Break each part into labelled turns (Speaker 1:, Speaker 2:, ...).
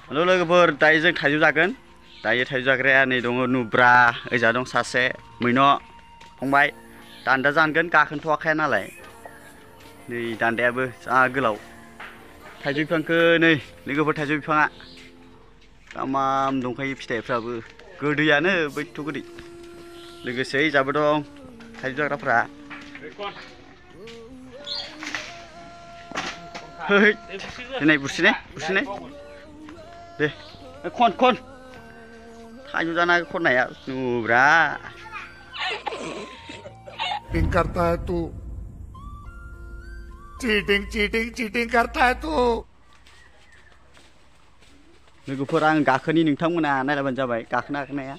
Speaker 1: हेल' लोगोफोर दायो जों थाइजौ जागोन दायो थाइजौ जाग्राया नै दङ नुब्रा ओजा दं सासे मैन' फंबाय दान्दा जानगोन गाखोनथ'वाखै नालाय नै दान्दायाबो जा गोलाव थाइजौ बिफांखौ नै लोगोफोर थाइजौ बिफाङा तामाम दंखायो फिथाइफ्राबो गोदैयानो बैथ' गोदै लोगोसे ओइजाबो दं थाइजौ जाग्राफ्रा है दिनै बुरसिनाय दे खन थाइजौ जाना खननाया नुब्रा
Speaker 2: चीटिंग करता है तू चीटिंग करता है तू
Speaker 1: लोगोफोर आं गाखोनि नोंथांमोना नायलाबानो जाबाय गाखोनो हागोन हाया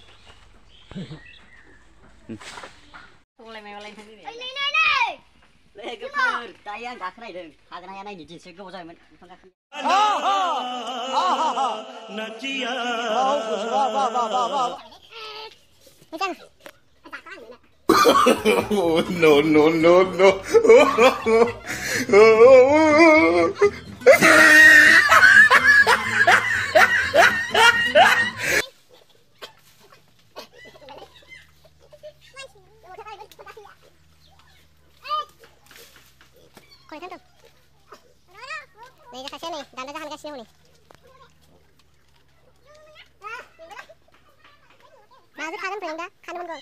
Speaker 1: लोगोफोर दायो आं गाखोनायदों हागोन हाया नायनो दिनैसो गोबाव जाबायमोन बिफां गाखोनो
Speaker 2: no.
Speaker 3: Nih kasih nih, danda jangan kasih nih. Nah, itu kangen paling dah, kangen kon.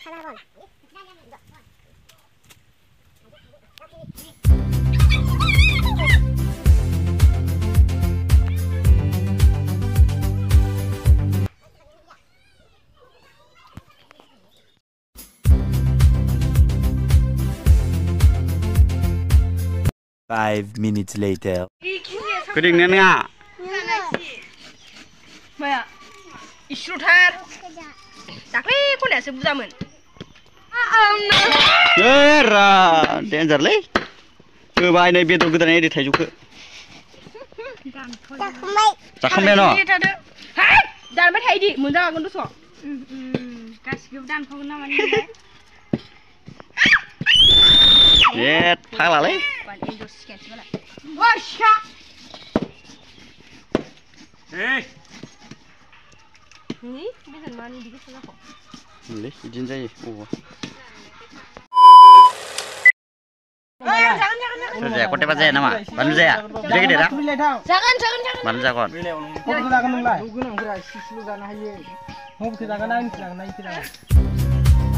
Speaker 4: 5 minutes later.
Speaker 1: Kedingnya nggak?
Speaker 5: Maya, isrutar. Tapi aku nggak sebut zaman.
Speaker 1: Era, danger leh. Kebaik nih betul betul ini di Thai juga. Cakap no.
Speaker 5: Hai, dan apa Thai di? Munda aku tuh so. Kasih dan kau nama ni.
Speaker 1: Yes, pala leh.
Speaker 5: Washa.
Speaker 1: Hey.
Speaker 5: Ni, bisa mana di sana kok?
Speaker 1: Leh, izin saya. Oh.
Speaker 5: Jangan.
Speaker 1: Saya kote pasnya nama. Baru saya. Jadi kita dah.
Speaker 5: Jangan.
Speaker 1: Baru saya kon.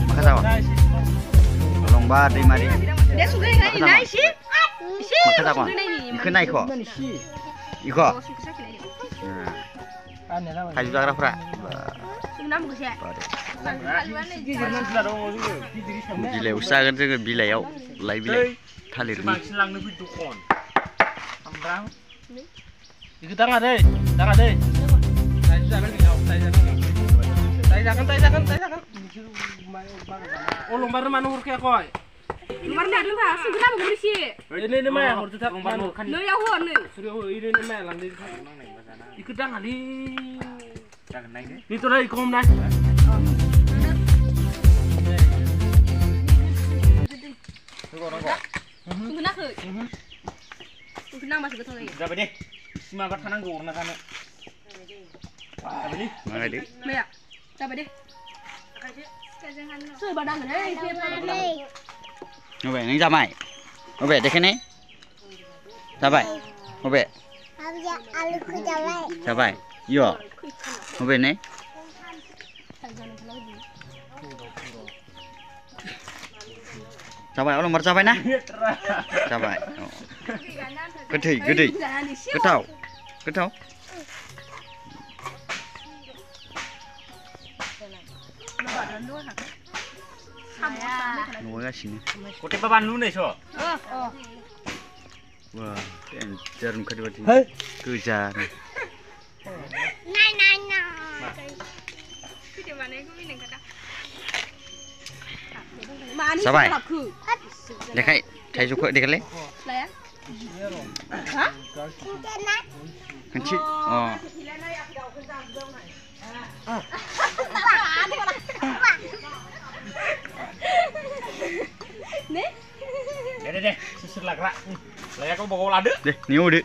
Speaker 1: Makasih kon. Tolong bar di mari.
Speaker 5: Dia suka yang naik sih.
Speaker 1: Makasih kon. Ikut naik kok. Ikut. Kayu jarak pra.
Speaker 5: Kenapa sih?
Speaker 1: Bilai usaha kan juga bilayau, lai bilai, thalir ni.
Speaker 6: Ikut tangan deh. Saya jangan. Oh lombar mana urut koi?
Speaker 5: Lombar ni ada apa? Sebenarnya bukan sih.
Speaker 6: Ini mah urut tak lombar kan?
Speaker 5: Lo yang hon ni.
Speaker 6: Suruh ini mah lang di. Ikut tangan di. Ni tu dah ikom dah.
Speaker 5: Kenapa ke? Kenapa masih betul lagi?
Speaker 6: Dapat deh. Semangat tanang gua nak kan. Dapat deh.
Speaker 1: Mana deh?
Speaker 5: Maya, dapat deh. Sudah badan ni.
Speaker 1: Oke, ni jamai. Oke, dekat ni. Jamai. Oke. Jamai. Yo. Oke ni. Jamai, orang mer jamai na? Jamai. Gede. Ketau. Nunggu sini.
Speaker 6: Kote baban lu nih so.
Speaker 1: Wah, jarum kedua ini. Kejar. Sabai. Dekai, Thai juga dekat le.
Speaker 5: Hah?
Speaker 1: Kencing. Oh.
Speaker 6: Deh, sisir lah gerak. Layak kau bawa lade.
Speaker 1: Deh, niu deh.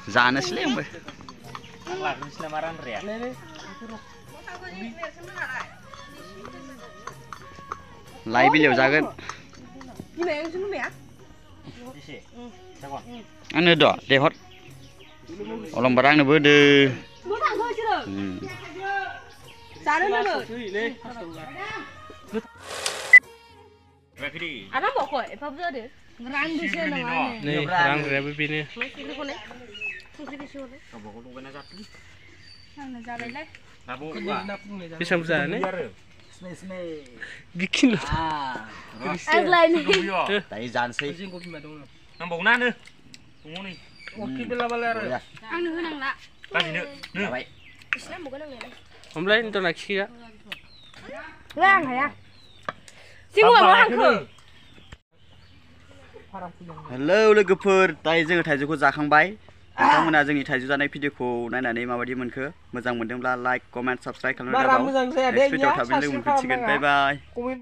Speaker 1: Zana sih lembek.
Speaker 6: Lagu selamaran ria.
Speaker 1: लाइ बिलाइयाव जागोन
Speaker 5: बिमाया जों बिमाया
Speaker 6: Isi. Jagon.
Speaker 1: आंनो द' दे हर अलंबार आंनोबो होदो
Speaker 5: 뭐 당근 싫어 자는 놈은
Speaker 6: Bakri.
Speaker 5: 안 먹고 밥자리 랑 드셔 나와네
Speaker 4: Nih, orang berapa ini?
Speaker 5: 이거 보내 손으로 쉬어네
Speaker 6: Kamu kau tunggu nak jatuh.
Speaker 5: 하나 잘래
Speaker 6: Nabu.
Speaker 4: Bisa bisa nih?
Speaker 6: Smeh.
Speaker 4: Bikin loh.
Speaker 5: 안 라이네
Speaker 6: Tunggu.
Speaker 1: tại dàn xây
Speaker 6: Nang bau nana. Tunggu ni.
Speaker 4: Oke, bela bela.
Speaker 5: 안 흐랑 나
Speaker 6: Kasih ni. Ni.
Speaker 1: vậy
Speaker 5: 있으나 먹는 거네
Speaker 4: Om lain tuh nak sih ya?
Speaker 5: 랑 하야 친구가 뭐 한크
Speaker 1: hello लोगोफोर दायो जोङो थाइजौखौ जाखांबाय नोंथांमोना जोंनि थाइजौ जानाय भिडिअखौ नायनानै माबायदि मोनखो मोजां मोनदोंब्ला लाइक कमेन्ट साबस्क्राइब खालामनो
Speaker 4: Bara
Speaker 1: दाबाव
Speaker 4: मोजां जाया दे
Speaker 1: नेक्स्ट भिडिअ थाबैनो लोगो मोनफिनसिगोन बाय बाय
Speaker 4: Komen.